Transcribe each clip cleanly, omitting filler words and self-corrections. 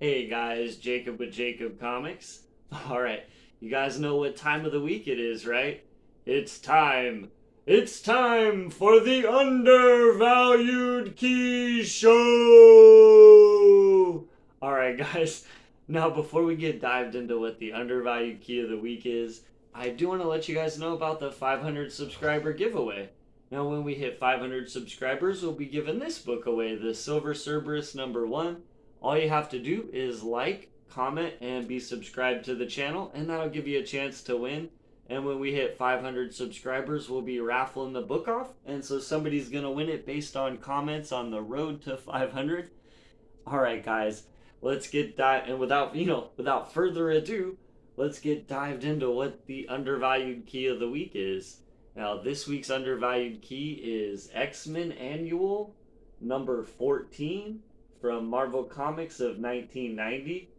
Hey guys, Jacob with Jacob Comics. Alright, you guys know what time of the week it is, right? It's time. It's time for the Undervalued Key Show! Alright, guys, now before we get dived into what the Undervalued Key of the Week is, I do want to let you guys know about the 500 subscriber giveaway. Now, when we hit 500 subscribers, we'll be giving this book away, the Silver Cerberus #1. All you have to do is like, comment, and be subscribed to the channel, and that'll give you a chance to win. And when we hit 500 subscribers, we'll be raffling the book off, and so somebody's gonna win it based on comments on the road to 500. All right, guys, let's get and without further ado, let's get dived into what the undervalued key of the week is. Now, this week's undervalued key is X-Men Annual number 14 from Marvel Comics of 1990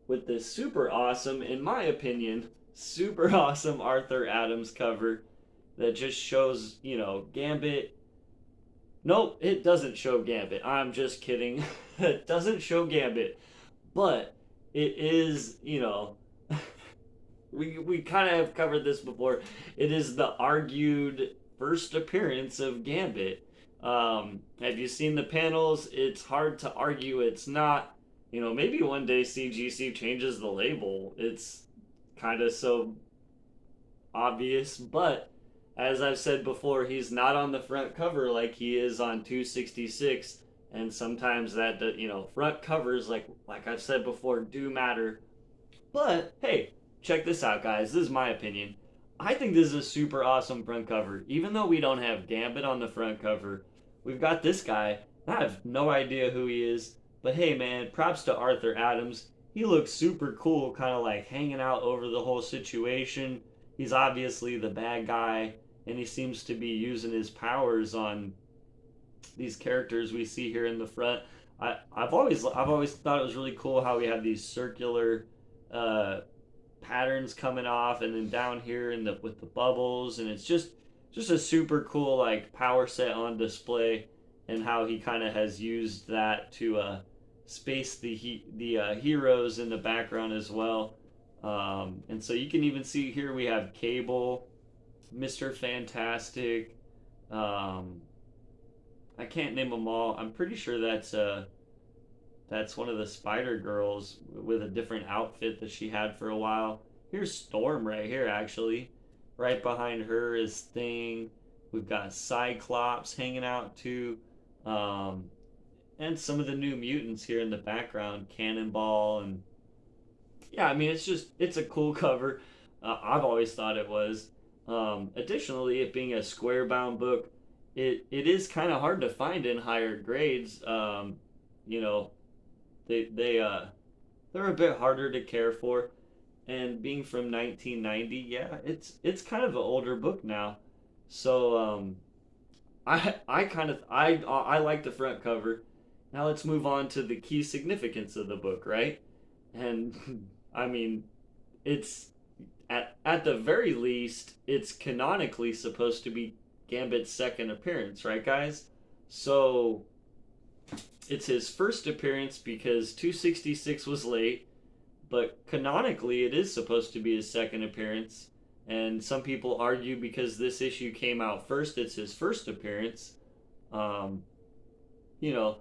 with this super awesome, in my opinion, super awesome Arthur Adams cover that just shows, Gambit. Nope, it doesn't show Gambit. I'm just kidding. It doesn't show Gambit. But it is, we kind of have covered this before. It is the argued first appearance of Gambit. Have you seen the panels? It's hard to argue it's not. Maybe one day CGC changes the label. It's kind of so obvious, but as I've said before, he's not on the front cover like he is on 266, and sometimes that front covers like I've said before do matter. But hey, check this out, guys. This is my opinion. I think this is a super awesome front cover. Even though we don't have Gambit on the front cover, we've got this guy. I have no idea who he is, but hey, man, props to Arthur Adams. He looks super cool, kind of like hanging out over the whole situation. He's obviously the bad guy, and he seems to be using his powers on these characters we see here in the front. I've always thought it was really cool how we have these circular patterns coming off, and then down here with the bubbles, and it's just a super cool like power set on display, and how he kind of has used that to space the heroes in the background as well. And so you can even see here we have Cable, Mr. Fantastic. I can't name them all. I'm pretty sure that's one of the Spider Girls with a different outfit that she had for a while. Here's Storm right here, actually. Right behind her is Thing. We've got Cyclops hanging out too. And some of the New Mutants here in the background, Cannonball, and yeah, I mean, it's a cool cover. I've always thought it was. Additionally, it being a square bound book, it is kind of hard to find in higher grades. You know, they're a bit harder to care for, and being from 1990, yeah, it's kind of an older book now. So I like the front cover. Now let's move on to the key significance of the book, right? And I mean, it's at the very least, it's canonically supposed to be Gambit's second appearance, right, guys? So it's his first appearance because 266 was late, but canonically, it is supposed to be his second appearance. And some people argue because this issue came out first, it's his first appearance. You know,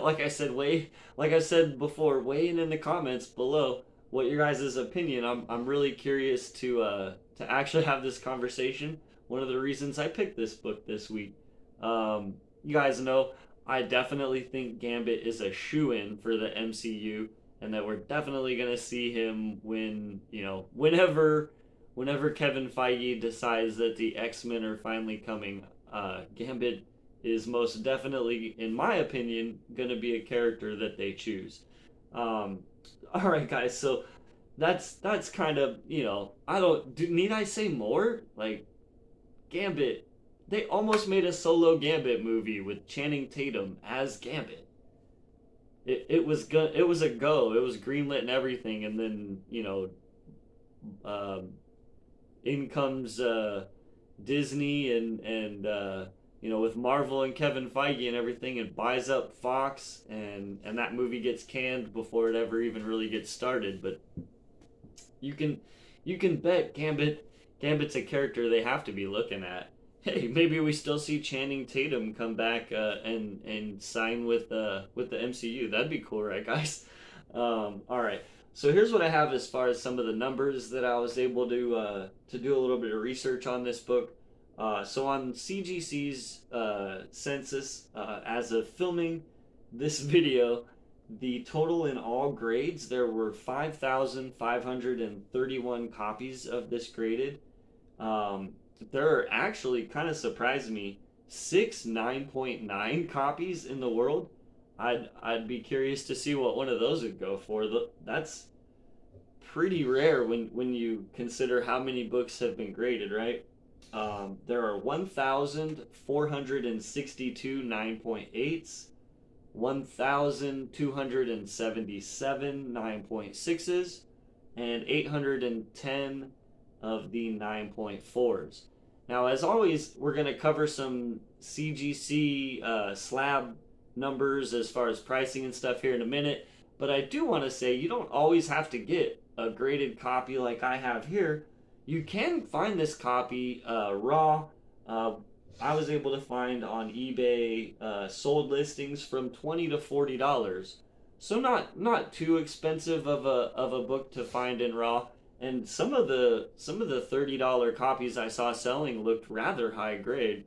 like I said before, weigh in the comments below what your guys' opinion. I'm really curious to actually have this conversation. One of the reasons I picked this book this week. You guys know I definitely think Gambit is a shoo-in for the MCU, and that we're definitely gonna see him whenever Kevin Feige decides that the X-Men are finally coming. Gambit is most definitely, in my opinion, gonna be a character that they choose. All right, guys. So that's kind of need I say more? Like, Gambit, they almost made a solo Gambit movie with Channing Tatum as Gambit. It was a go. It was greenlit and everything, and then in comes Disney and with Marvel and Kevin Feige and everything, and buys up Fox, and that movie gets canned before it ever even really gets started. But you can you can bet Gambit's a character they have to be looking at. Hey, maybe we still see Channing Tatum come back and sign with the MCU. That'd be cool, right, guys? All right. So here's what I have as far as some of the numbers that I was able to do a little bit of research on this book. So on CGC's census, as of filming this video, the total in all grades, there were 5,531 copies of this graded. Um, there are actually, kind of surprised me, six 9.9 copies in the world. I'd be curious to see what one of those would go for. That's pretty rare when you consider how many books have been graded, right? There are 1,462 9.8s, 1,277 9.6s, and 810 of the 9.4s. Now, as always, we're going to cover some CGC slab numbers as far as pricing and stuff here in a minute, but I do want to say you don't always have to get a graded copy like I have here. You can find this copy raw. I was able to find on eBay sold listings from $20 to $40, so not too expensive of a book to find in raw. And some of the $30 copies I saw selling looked rather high grade.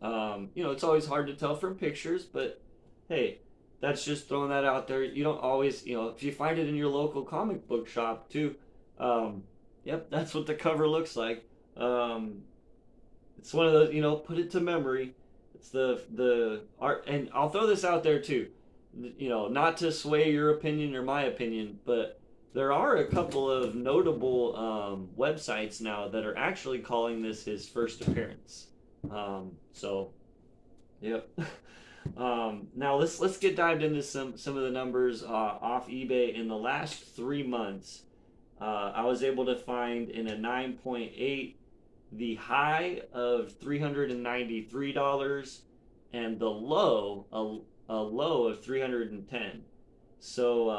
It's always hard to tell from pictures, but hey, that's just throwing that out there. You don't always, if you find it in your local comic book shop too, yep, that's what the cover looks like. It's one of those, put it to memory. It's the art, and I'll throw this out there too. Not to sway your opinion or my opinion, but there are a couple of notable websites now that are actually calling this his first appearance. So, yep. Now let's get dived into some of the numbers off eBay in the last 3 months. I was able to find in a 9.8 the high of $393 and the low a low of 310. So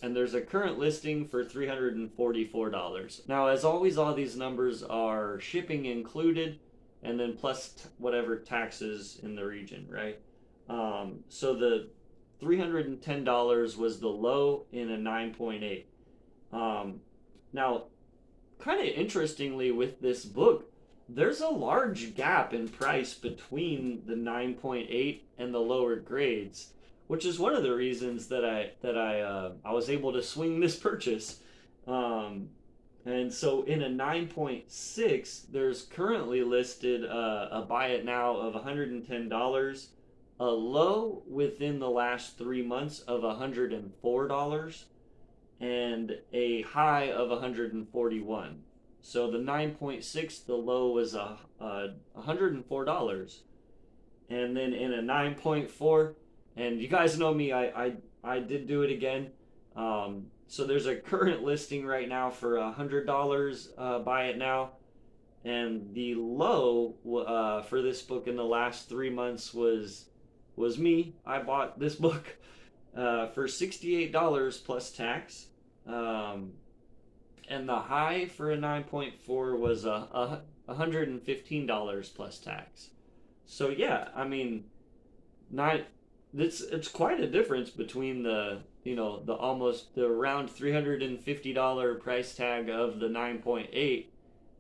and there's a current listing for $344. Now, as always, all these numbers are shipping included, and then plus whatever taxes in the region, right? So the $310 was the low in a 9.8. Now, kind of interestingly with this book, there's a large gap in price between the 9.8 and the lower grades, which is one of the reasons that I was able to swing this purchase. And so in a 9.6, there's currently listed a buy it now of $110, a low within the last 3 months of $104, and a high of 141. So the 9.6, the low was $104, and then in a 9.4, and you guys know me, I did do it again. So there's a current listing right now for $100, buy it now, and the low for this book in the last 3 months was me. I bought this book for $68 plus tax. And the high for a 9.4 was $115 plus tax. So yeah, I mean, not it's quite a difference between the around $350 price tag of the 9.8,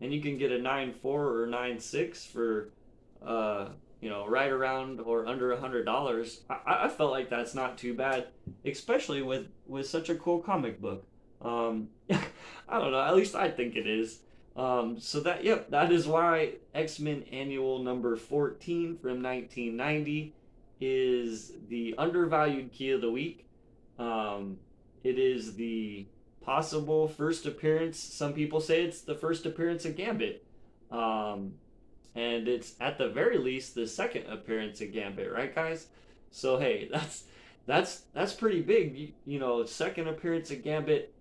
and you can get a 9.4 or 9.6 for right around or under $100. I felt like that's not too bad, especially with such a cool comic book. I don't know. At least I think it is. So that is why X-Men Annual number 14 from 1990 is the undervalued key of the week. It is the possible first appearance. Some people say it's the first appearance of Gambit. And it's at the very least the second appearance of Gambit, right, guys? So hey, that's pretty big. Second appearance of Gambit.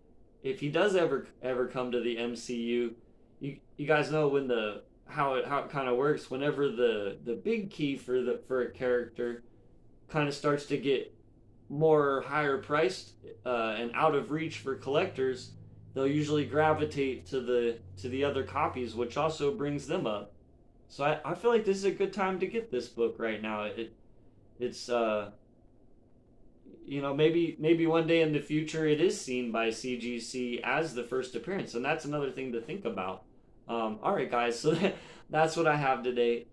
If he does ever come to the MCU, you guys know when the how it kind of works. Whenever the big key for a character kind of starts to get more higher priced and out of reach for collectors, they'll usually gravitate to the other copies, which also brings them up. So I feel like this is a good time to get this book right now. It's maybe one day in the future it is seen by CGC as the first appearance, and that's another thing to think about. All right, guys, so that's what I have today.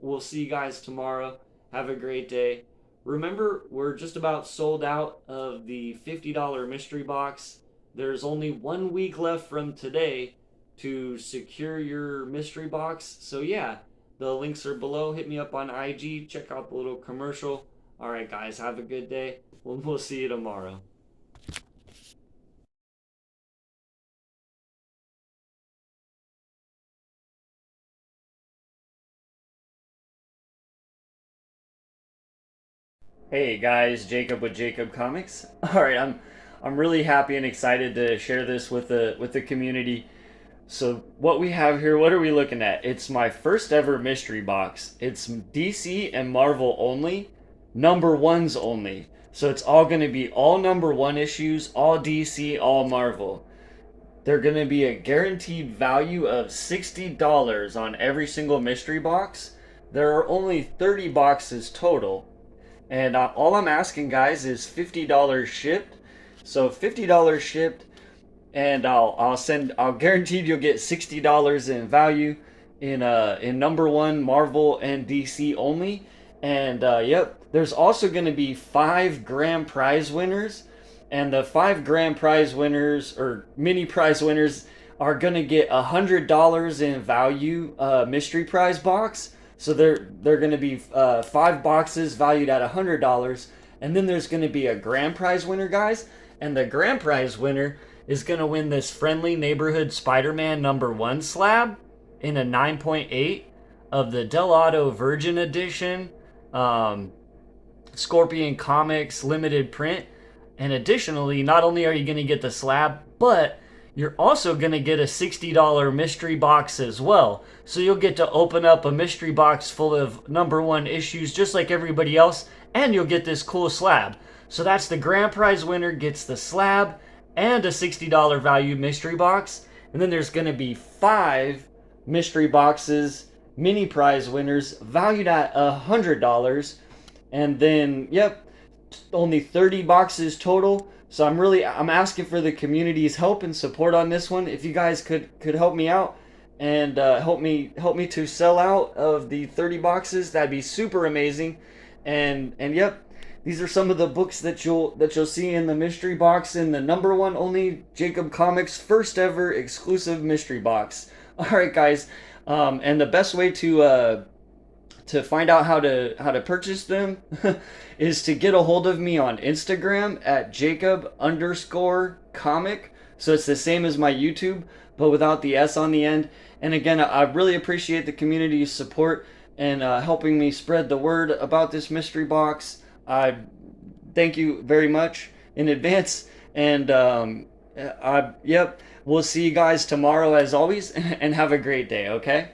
We'll see you guys tomorrow. Have a great day. Remember, we're just about sold out of the $50 mystery box. There's only 1 week left from today to secure your mystery box. So yeah, the links are below. Hit me up on IG. Check out the little commercial. All right, guys, have a good day. We'll see you tomorrow. Hey guys, Jacob with Jacob Comics. All right, I'm really happy and excited to share this with the community. So what we have here, what are we looking at? It's my first ever mystery box. It's DC and Marvel only, number ones only. So it's all going to be all number one issues, all DC, all Marvel. They're going to be a guaranteed value of $60 on every single mystery box. There are only 30 boxes total. And all I'm asking, guys, is $50 shipped. So $50 shipped, and I'll guarantee you'll get $60 in value in number one Marvel and DC only. And yep, there's also going to be 5 grand prize winners, and the 5 grand prize winners or mini prize winners are going to get $100 in value mystery prize box. So they're going to be 5 boxes valued at $100, and then there's going to be a grand prize winner, guys. And the grand prize winner is going to win this Friendly Neighborhood Spider-Man #1 slab in a 9.8 of the Delato Virgin Edition Scorpion Comics limited print. And additionally, not only are you going to get the slab, but you're also going to get a $60 mystery box as well. So you'll get to open up a mystery box full of #1 issues just like everybody else, and you'll get this cool slab. So that's the grand prize winner gets the slab and a $60 value mystery box. And then there's going to be 5 mystery boxes, mini prize winners valued at $100. And then, yep, only 30 boxes total. So I'm asking for the community's help and support on this one. If you guys could help me out and help me to sell out of the 30 boxes, that'd be super amazing. And yep, these are some of the books that you'll see in the mystery box in the #1 only Jacob Comics first ever exclusive mystery box. All right, guys, and the best way to find out how to purchase them is to get a hold of me on Instagram at Jacob_comic. So it's the same as my YouTube, but without the S on the end. And again, I really appreciate the community's support and helping me spread the word about this mystery box. I thank you very much in advance. And yep, we'll see you guys tomorrow as always, and have a great day, okay?